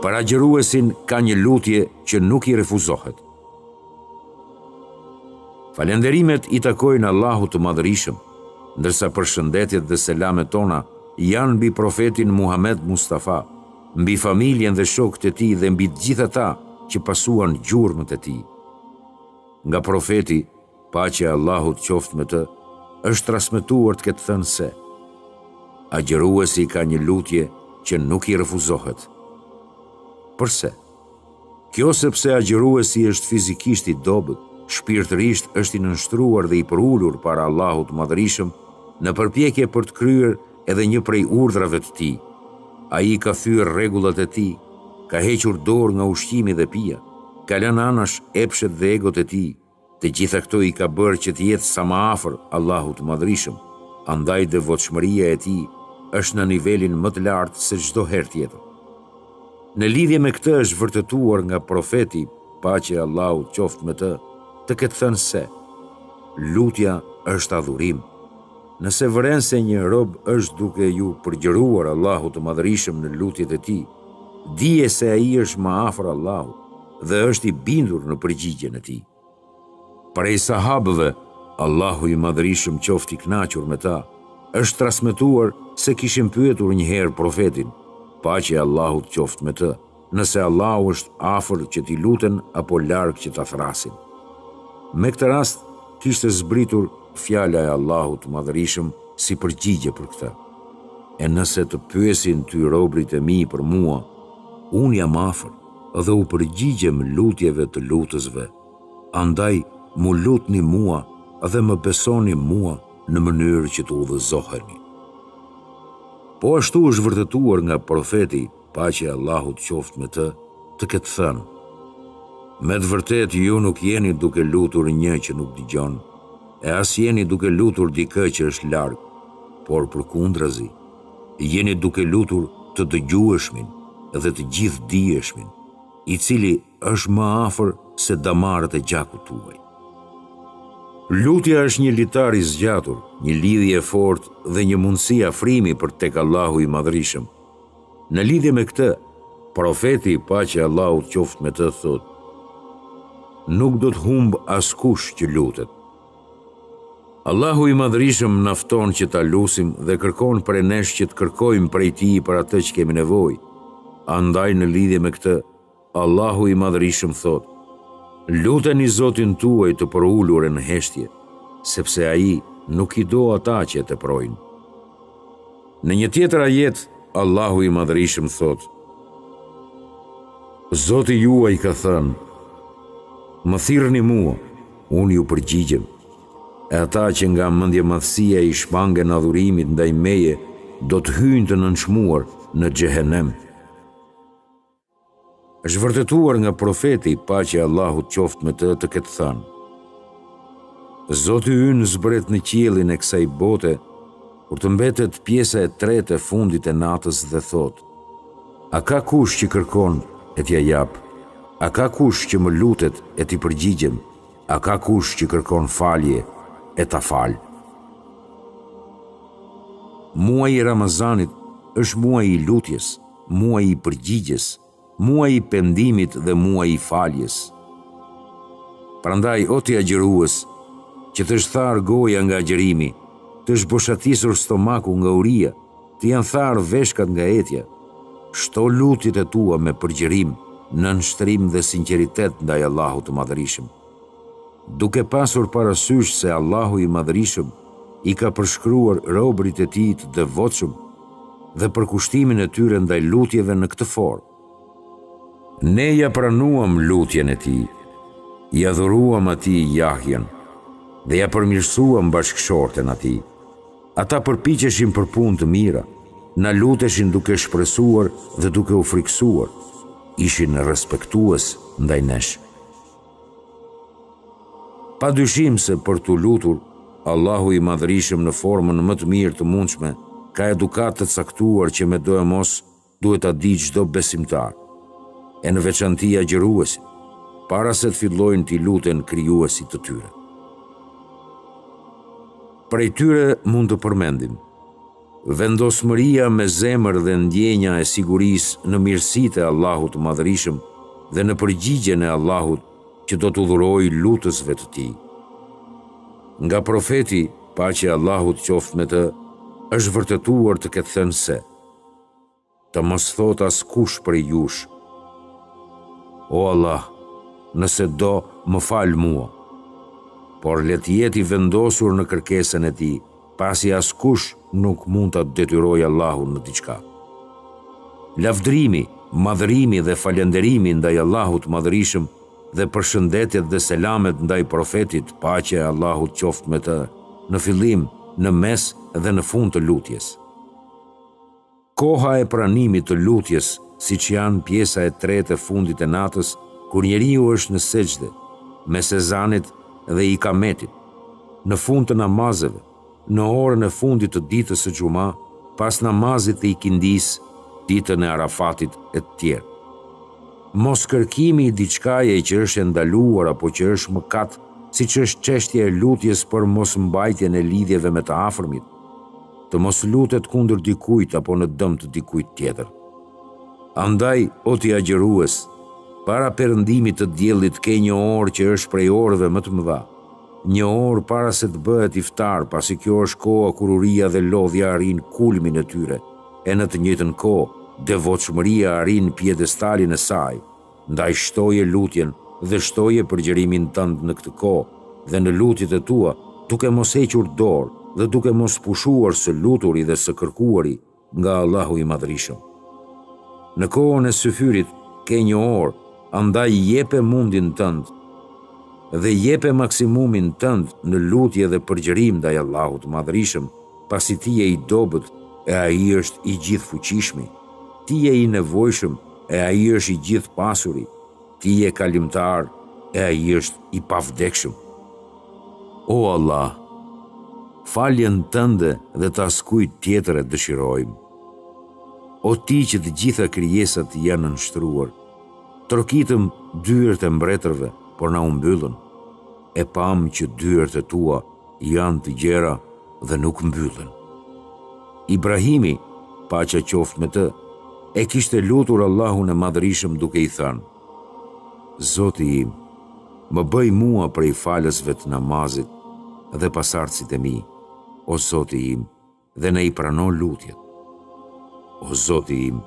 Për agjëruesin ka një lutje që nuk i refuzohet. Falenderimet i takojnë Allahut të Madhërisëm, ndërsa përshëndetjet dhe selamet tona janë mbi profetin Muhammed Mustafa, mbi familjen dhe shokët e tij dhe mbi të gjithë ata që pasuan gjurmët e tij. Nga profeti, paqja e Allahut qoftë me të, është transmetuar të ketë thënë se agjëruesi ka një lutje që nuk i refuzohet. Përse? Kjo sepse agjëruesi është fizikisht i dobët, shpirtërisht është i nënshtruar dhe i përulur para Allahut Madhërisëm në përpjekje për të kryer edhe një prej urdhrave të tij. Ai ka thyer rregullat e tij, ka hequr dorë nga ushqimi dhe pija, ka lënë anash epshet dhe egot e tij. Të gjitha këto i ka bërë që të jetë sa më afër Allahut Madhërisëm, andaj devotshmëria e tij është në nivelin më të lartë se çdo herë tjetër. Në lidhje me këtë është vërtetuar nga profeti, paqja e Allahut qoftë me të ketë thënë se lutja është adhurim. Nëse vëren se një rob është duke ju përgjëruar Allahut të Madhërisëm në lutjet e tij, dije se ai është më afër Allahut dhe është i bindur në përgjigjen e tij. Prej sahabëve, Allahu i Madhërisëm qoftë i kënaqur me ta, është transmetuar se kishin pyetur një herë profetin, paqja e Allahut qoftë me të, nëse Allahu është afër që t'i luten apo larg që ta thrasin. Me këtë rast, kishte zbritur fjala e Allahut Madhërisëm si përgjigje për këtë. E nëse të pyesin ty robrit e mi për mua, unë jam afër dhe u përgjigjem lutjeve të lutësve, andaj mu lutni mua dhe më besoni mua në mënyrë që të udhëzoheni. Po ashtu është vërtetuar nga profeti, paqja e Allahut qoftë me të ketë thënë: me të vërtet ju nuk jeni duke lutur një që nuk dëgjon, e as jeni duke lutur dikë që është larg, por përkundrazi, jeni duke lutur të dëgjueshmin dhe të gjithë dijeshmin, i cili është më afër se damarët e gjakut tuaj. Lutja është një litar i zgjatur, një lidhje e fortë dhe një mundësi afrimi për tek Allahu i Madhërisëm. Në lidhje me këtë, profeti, paqja e Allahut qoftë me të, thotë: nuk do të humb askush që lutet. Allahu i Madhërisëm na fton që ta lusim dhe kërkon prej nesh që të kërkojmë prej tij për atë që kemi nevojë. Andaj në lidhje me këtë, Allahu i Madhërisëm thotë: luteni Zotin tuaj të përulur në heshtje, sepse ai nuk i do ata që e teprojnë. Në një tjetër ajet, Allahu i Madhërisëm thotë: Zoti juaj ka thënë: më thirrni mua, unë ju përgjigjem, e ata që nga mendjemadhësia i shmangen adhurimit ndaj meje, do të hyjnë të nënçmuar në xhehenem. Është vërtetuar nga profeti, paqja e Allahut qoftë me të ketë thënë: Zoti ynë zbret në qiellin e kësaj bote, kur të mbetet pjesa e tretë e fundit e natës dhe thotë: a ka kush që kërkon e t'ja jap? A ka kush që më lutet e t'i përgjigjem? A ka kush që kërkon falje e ta fal? Muaji i Ramazanit është muaji i lutjes, muaji i përgjigjes, muaji i pendimit dhe muaji i faljes. Prandaj, o ti agjërues, që të shtharë goja nga agjërimi, të shboshatisur stomaku nga uria, të janë tharë veshkat nga etja, shto lutjet e tua me përgjërim, në nështrim dhe sinceritet ndaj Allahut të Madhërisëm, duke pasur parasysh se Allahu i Madhërisëm i ka përshkruar robrit e tij të devotshëm dhe për kushtimin e tyre ndaj lutjeve në këtë formë. Ne ja pranuam lutjen e tij, ja dhuruam atij Jahjen dhe ja përmirësuam bashkëshorten atij. Ata përpiqeshin për punë të mira, na luteshin duke shpresuar dhe duke u friksuar, ishin respektues ndaj nesh. Pa dyshim se për t'u lutur, Allahu i Madhërisëm në formën më të mirë të mundshme ka edukat të caktuar që me do e mos duhet ta di çdo besimtar, e në veçanti agjëruesit, para se të fillojnë t'i luten krijuesit të tyre. Prej tyre mund të përmendim Vendosmëria me zemër dhe ndjenja e sigurisë në mirësitë e Allahut të Madhërisëm dhe në përgjigjen e Allahut që do të udhërojë lutësve të tij. Nga profeti, paqja e Allahut qoftë me të, është vërtetuar të ketë thënë se: të mos thot askush prej jush: o Allah, nëse do, më fal mua, por le të jetë i vendosur në kërkesën e tij, pasi askush nuk mund ta detyrojë Allahun në diçka. Lavdrimi, madhërimi dhe falënderimi ndaj Allahut të Madhërisëm dhe përshëndetjet dhe selamet ndaj profetit, paqja e Allahut qoftë me të, në fillim, në mes dhe në fund të lutjes. Koha e pranimit të lutjes, siç janë pjesa e tretë e fundit e natës, kur njeriu është në sejdë, mes ezanit dhe ikametit, në fund të namazeve, në orën e fundit të ditës së xuma, pas namazit të ikindis, ditën e Arafatit e të tjerë. Mos kërkimi i diçkaje që është e ndaluar apo që është mëkat, siç është çështja e lutjes për mos mbajtjen e lidhjeve me të afërmit, të mos lutet kundër dikujt apo në dëm të dikujt tjetër. Andaj, o ti agjërues, para perëndimit të diellit ke një orë që është prej orëve më të mëdha. Një orë para se të bëhet iftar, pasi kjo është koha kur uria dhe lodhja arrin kulmin e tyre, e në të njëjtën kohë, devotshmëria arrin pjedestalin e saj. Ndaj shtoje lutjen dhe shtoje përgjërimin tënd në këtë kohë dhe në lutjet e tua, duke mos hequr dorë dhe duke mos pushuar së luturi dhe së kërkuari nga Allahu i Madhërisëm. Në kohën e syfyrit ke një orë, andaj jepe mundin tënd dhe jepe maksimumin tënd në lutje dhe përgjërim ndaj Allahut të Madhërisëm, pasi ti je i dobët e ai është i gjithë fuqishmi, ti je i nevojshëm e ai është i gjithë pasuri, ti je kalimtar e ai është i pavdekshëm. O Allah, faljen tënde dhe të askujt tjetër e dëshirojmë. O ti që të gjitha krijesat janë nënshtruar, trokitëm dyert e mbretërve, por na u mbyllën, e pam që dyert e tua janë të gjera dhe nuk mbyllen. Ibrahimi, paqja qoftë me të, e kishte lutur Allahun e Madhërisëm duke i thënë: Zoti im, më bëj mua prej falësve të namazit dhe pasardhësit e mi, o Zoti im, dhe ne i prano lutjet. O Zoti im,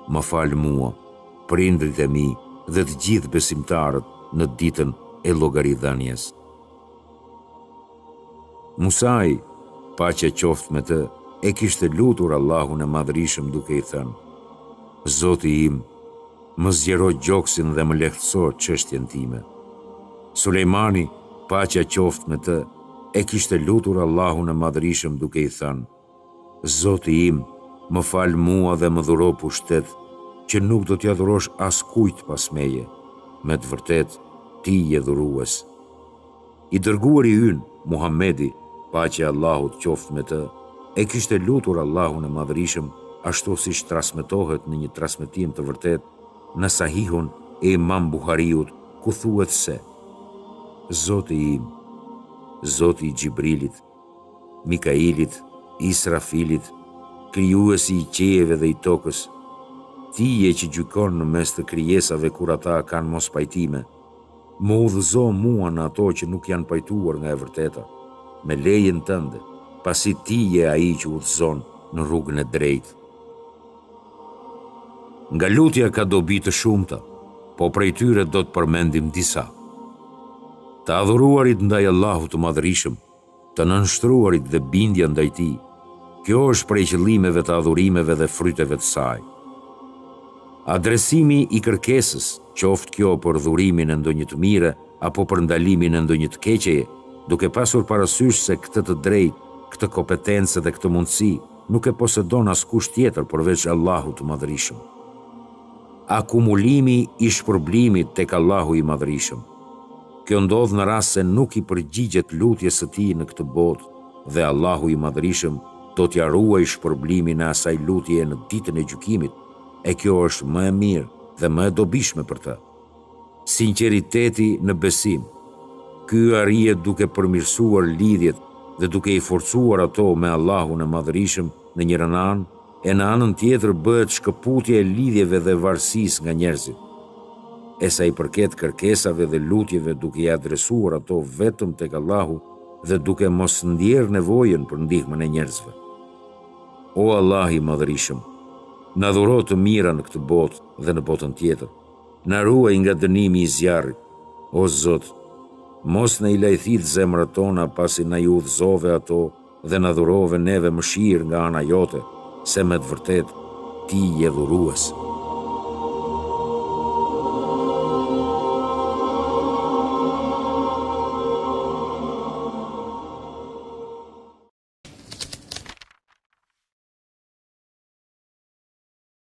më fal mua, prindrit e mi dhe të gjithë besimtarët në ditën e llogaridhënies. Musai, paqja qoftë me të, e kishte lutur Allahun e Madhërisëm duke i thënë: Zoti im, më zgjero gjoksin dhe më lehtëso çështjen time. Sulejmani, paqja qoftë me të, e kishte lutur Allahun e Madhërisëm duke i thënë: Zoti im, më fal mua dhe më dhuro pushtet që nuk do t'ja dhurosh askujt pas meje. Me të vërtet, ti je dhurues. I dërguari ynë, Muhamedi, paqja e Allahut qoftë me të, e kishte lutur Allahun e Madhërisëm ashtu siç transmetohet në një transmetim të vërtet në Sahihun e Imam Buhariut, ku thuhet se: Zoti im, Zoti i Gjibrilit, Mikailit, Israfilit, krijuesi i qiejve dhe i tokës, ti je që gjykon në mes të krijesave kur ata kanë mos pajtime, më udhëzo mua në ato që nuk janë pajtuar nga e vërteta, me lejen tënde, pasi ti je ai që udhëzon në rrugën e drejtë. Nga lutja ka dobi të shumta, po prej tyre do të përmendim disa. Të adhuruarit ndaj Allahut të Madhërisëm, të nënshtruarit dhe bindja ndaj tij, kjo është prej qëllimeve të adhurimeve dhe fryteve të saj. Adresimi i kërkesës, qoftë kjo për dhurimin e ndonjë të mire apo për ndalimin e ndonjë të keqeje, duke pasur parasysh se këtë të drejtë, këtë kompetencë dhe këtë mundësi nuk e posedon askush tjetër përveç Allahut të Madhërisëm. Akumulimi i shpërblimit tek Allahu i Madhërisëm. Kjo ndodh në rast se nuk i përgjigjet lutjes së tij në këtë botë dhe Allahu i Madhërisëm do t'ja ruaj shpërblimin e asaj lutje në ditën e gjykimit, e kjo është më e mirë dhe më e dobishme për të. Sinqeriteti në besim. Ky arrihet duke përmirësuar lidhjet dhe duke i forcuar ato me Allahun e Madhërisëm në njërin anë, e në anën tjetër bëhet shkëputje e lidhjeve dhe varësisë nga njerëzit. E sa i përket kërkesave dhe lutjeve duke i adresuar ato vetëm tek Allahu dhe duke mos ndjerë nevojën për ndihmën e njerëzve. O Allah i Madhërisëm, na dhuro të mira në këtë botë dhe në botën tjetër. Na ruaj nga dënimi i zjarrit. O Zot, mos na i lajthit zemrat tona pasi na i udhëzove ato dhe na dhurove neve mëshirë nga ana jote, se me të vërtet ti je dhurues.